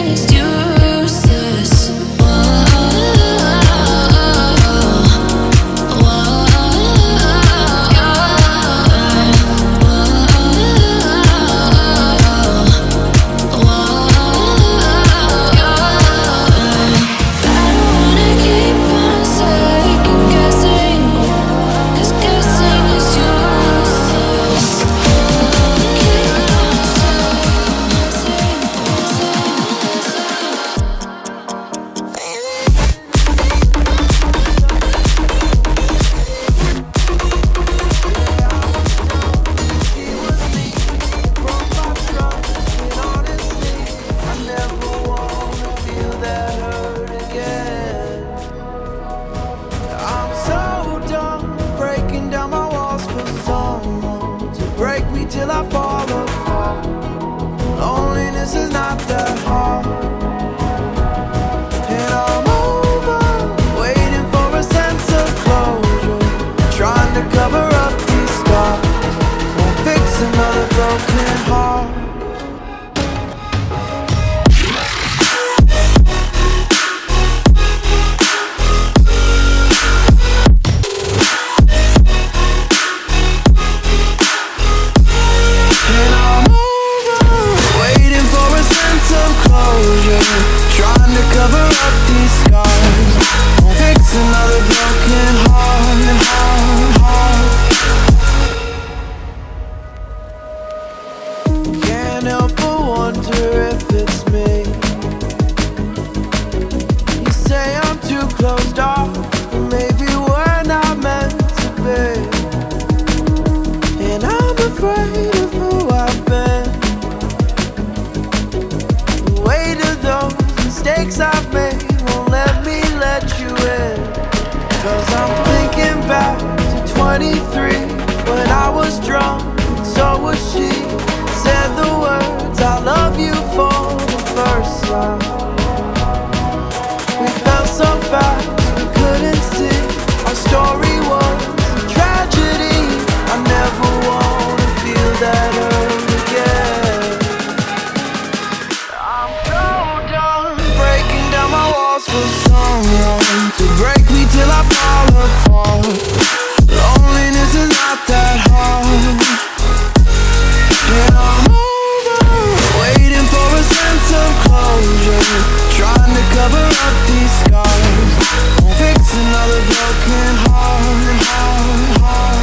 is useless. Till I fall apart. Loneliness is not that hard. And I'm over, waiting for a sense of closure, trying to cover up these scars. Won't fix another broken heart. Trying to cover up these scars, fix another broken heart. Can't help but wonder if it's me. You say I'm too closed off, but maybe we're not meant to be. And I'm afraid of who I've been. The weight of those mistakes I've made won't let me let you in. Cause I'm thinking back to 23, when I was drunk and so was she. Said the words I love you for the first time. We fell so fast we couldn't see. Our story was a tragedy. I never wanna feel that hurt again. I'm so done breaking down my walls for someone to break me till I fall apart. Loneliness is not that hard. And I'm over, waiting for a sense of closure, trying to cover up these scars, fix another broken heart.